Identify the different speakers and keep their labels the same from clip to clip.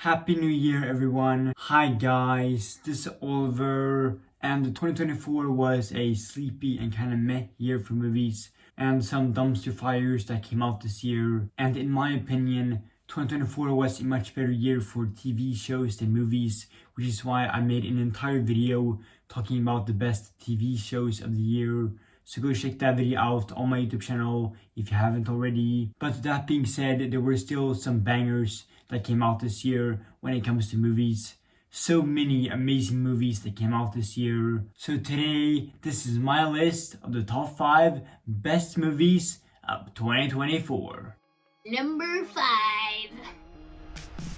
Speaker 1: Happy New Year, everyone. Hi, guys. This is Oliver. And 2024 was a sleepy and kind of meh year for movies and some dumpster fires that came out this year. And in my opinion, 2024 was a much better year for TV shows than movies, which is why I made an entire video talking about the best TV shows of the year. So go check that video out on my YouTube channel if you haven't already. But that being said, there were still some bangers that came out this year when it comes to movies. So many amazing movies that came out this year. So today, this is my list of the top 5 best movies of 2024.
Speaker 2: Number 5.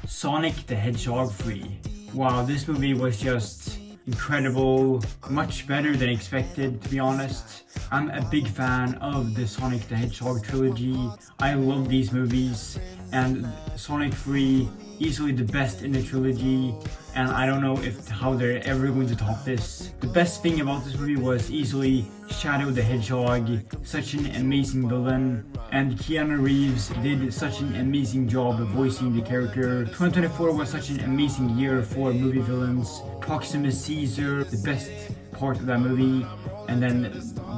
Speaker 1: Sonic the Hedgehog 3. Wow, this movie was just incredible, much better than expected, to be honest. I'm a big fan of the Sonic the Hedgehog trilogy. I love these movies, and Sonic 3 easily the best in the trilogy, and I don't know how they're ever going to top this. The best thing about this movie was easily Shadow the Hedgehog, such an amazing villain, and Keanu Reeves did such an amazing job of voicing the character. 2024 was such an amazing year for movie villains. Proximus Caesar, the best part of that movie, and then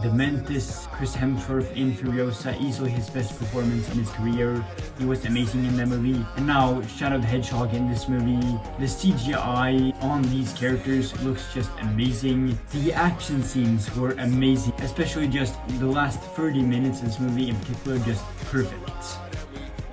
Speaker 1: Dementis, Chris Hemsworth in Furiosa, easily his best performance in his career. He was amazing in that movie. And now Shadow the Hedgehog in this movie. The CGI on these characters looks just amazing. The action scenes were amazing, especially just the last 30 minutes of this movie in particular, just perfect.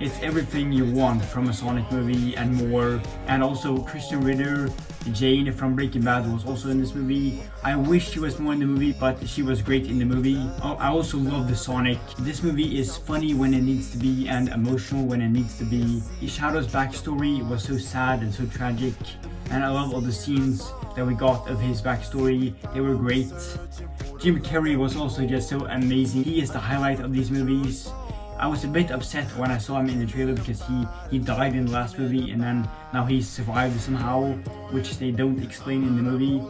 Speaker 1: It's everything you want from a Sonic movie and more. And also Christian Ritter, Jane from Breaking Bad, was also in this movie. I wish she was more in the movie, but she was great in the movie. Oh, I also love the Sonic. This movie is funny when it needs to be and emotional when it needs to be. Shadow's backstory was so sad and so tragic, and I love all the scenes that we got of his backstory. They were great. Jim Carrey was also just so amazing. He is the highlight of these movies. I was a bit upset when I saw him in the trailer because he died in the last movie, and then now he survived somehow, which they don't explain in the movie.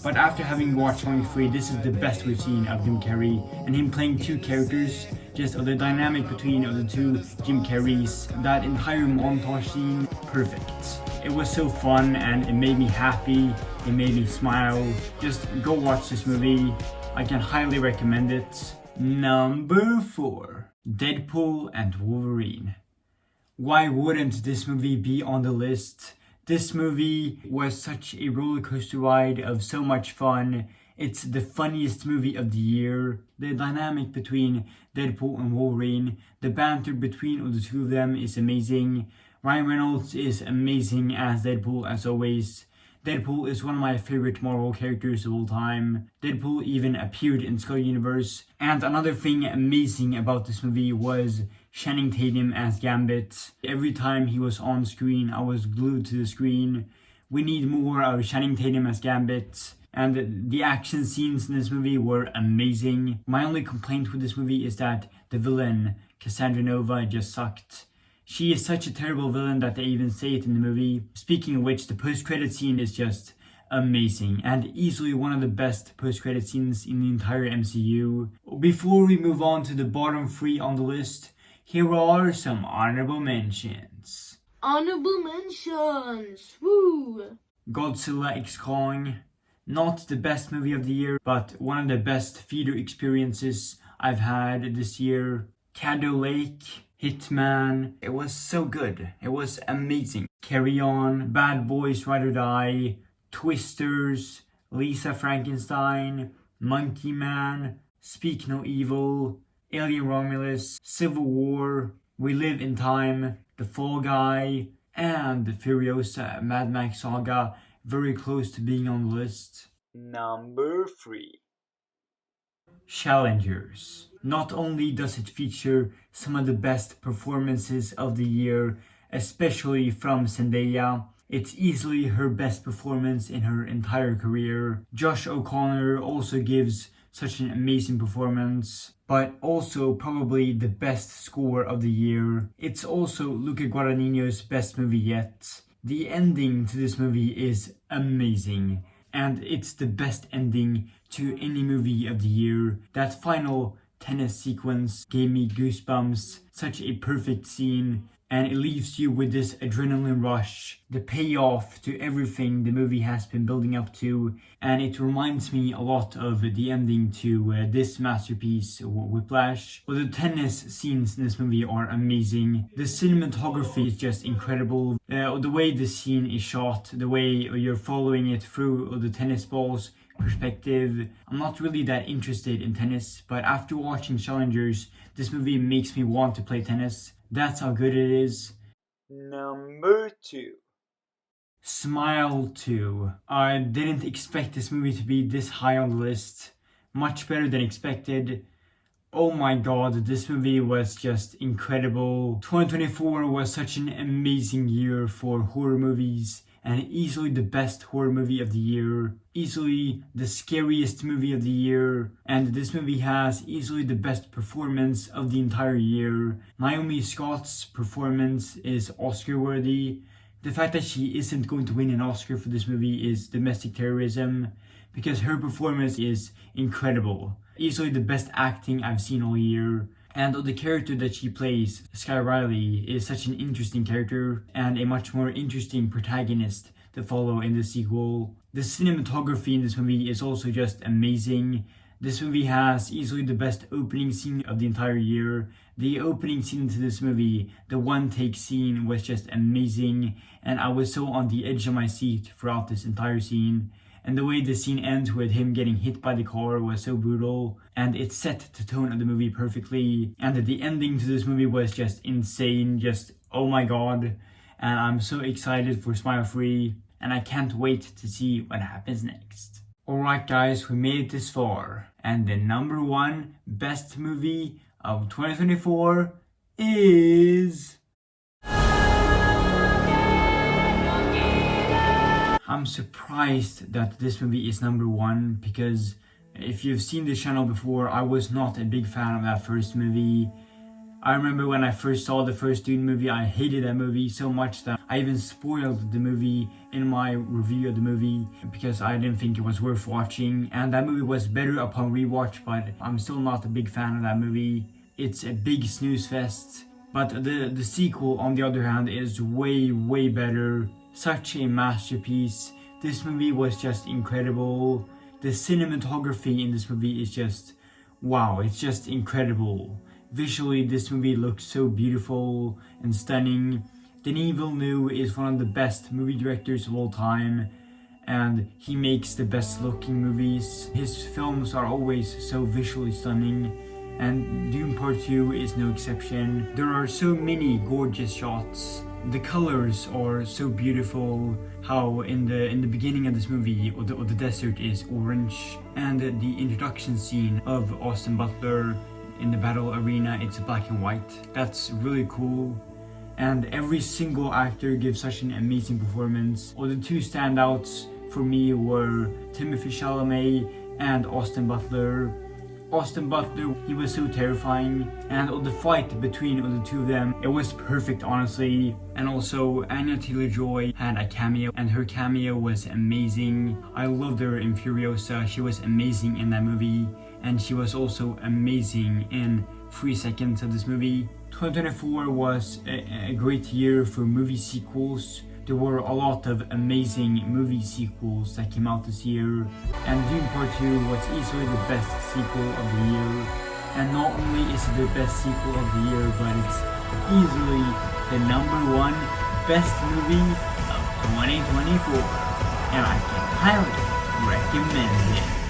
Speaker 1: But after having watched Sonic 3, this is the best we've seen of Jim Carrey, and him playing two characters, just the dynamic between the two Jim Carreys, that entire montage scene, perfect. It was so fun and it made me happy, it made me smile. Just go watch this movie, I can highly recommend it. Number 4. Deadpool and Wolverine. Why wouldn't this movie be on the list? This movie was such a roller coaster ride of so much fun. It's the funniest movie of the year. The dynamic between Deadpool and Wolverine, the banter between the two of them is amazing. Ryan Reynolds is amazing as Deadpool as always. Deadpool is one of my favorite Marvel characters of all time. Deadpool even appeared in Skull Universe. And another thing amazing about this movie was Channing Tatum as Gambit. Every time he was on screen, I was glued to the screen. We need more of Channing Tatum as Gambit. And the action scenes in this movie were amazing. My only complaint with this movie is that the villain, Cassandra Nova, just sucked. She is such a terrible villain that they even say it in the movie. Speaking of which, the post-credit scene is just amazing and easily one of the best post-credit scenes in the entire MCU. Before we move on to the bottom 3 on the list, here are some honorable mentions.
Speaker 2: Honorable mentions. Woo!
Speaker 1: Godzilla x Kong. Not the best movie of the year, but one of the best theater experiences I've had this year. Caddo Lake. Hitman. It was so good. It was amazing. Carry On, Bad Boys Ride or Die, Twisters, Lisa Frankenstein, Monkey Man, Speak No Evil, Alien Romulus, Civil War, We Live in Time, The Fall Guy, and Furiosa Mad Max Saga, very close to being on the list. Number 3. Challengers. Not only does it feature some of the best performances of the year, especially from Zendaya, it's easily her best performance in her entire career. Josh O'Connor also gives such an amazing performance, but also probably the best score of the year. It's also Luca Guadagnino's best movie yet. The ending to this movie is amazing, and it's the best ending to any movie of the year. That final tennis sequence gave me goosebumps, such a perfect scene, and it leaves you with this adrenaline rush, the payoff to everything the movie has been building up to, and it reminds me a lot of the ending to this masterpiece, Whiplash. Well, the tennis scenes in this movie are amazing. The cinematography is just incredible. The way the scene is shot, the way you're following it through the tennis balls perspective. I'm not really that interested in tennis, but after watching Challengers, this movie makes me want to play tennis. That's how good it is.
Speaker 3: Number 2.
Speaker 1: Smile 2. I didn't expect this movie to be this high on the list. Much better than expected. Oh my god, this movie was just incredible. 2024 was such an amazing year for horror movies, and easily the best horror movie of the year, easily the scariest movie of the year, and this movie has easily the best performance of the entire year. Naomi Scott's performance is Oscar worthy. The fact that she isn't going to win an Oscar for this movie is domestic terrorism, because her performance is incredible. Easily the best acting I've seen all year. And the character that she plays, Sky Riley, is such an interesting character and a much more interesting protagonist to follow in the sequel. The cinematography in this movie is also just amazing. This movie has easily the best opening scene of the entire year. The opening scene to this movie, the one-take scene, was just amazing, and I was so on the edge of my seat throughout this entire scene. And the way the scene ends with him getting hit by the car was so brutal, and it set the tone of the movie perfectly. And the ending to this movie was just insane, just oh my god. And I'm so excited for Smile 3, and I can't wait to see what happens next. Alright guys, we made it this far, and the number 1 best movie of 2024 is... I'm surprised that this movie is number 1, because if you've seen the channel before, I was not a big fan of that first movie. I remember when I first saw the first Dune movie, I hated that movie so much that I even spoiled the movie in my review of the movie because I didn't think it was worth watching. And that movie was better upon rewatch, but I'm still not a big fan of that movie. It's a big snooze fest. But the sequel, on the other hand, is way, way better. Such a masterpiece. This movie was just incredible. The cinematography in this movie is just, wow, it's just incredible. Visually, this movie looks so beautiful and stunning. Denis Villeneuve is one of the best movie directors of all time, and he makes the best looking movies. His films are always so visually stunning, and Dune Part 2 is no exception. There are so many gorgeous shots. The colors are so beautiful, how in the beginning of this movie, the desert is orange, and the introduction scene of Austin Butler in the battle arena, it's black and white. That's really cool. And every single actor gives such an amazing performance. Well, the 2 standouts for me were Timothée Chalamet and Austin Butler. Austin Butler, he was so terrifying, and the fight between the 2 of them, it was perfect, honestly. And also, Anya Taylor-Joy had a cameo, and her cameo was amazing. I loved her in Furiosa. She was amazing in that movie, and she was also amazing in 3 seconds of this movie. 2024 was a great year for movie sequels. There were a lot of amazing movie sequels that came out this year, and Dune Part 2 was easily the best sequel of the year. And not only is it the best sequel of the year, but it's easily the number 1 best movie of 2024, and I can highly recommend it.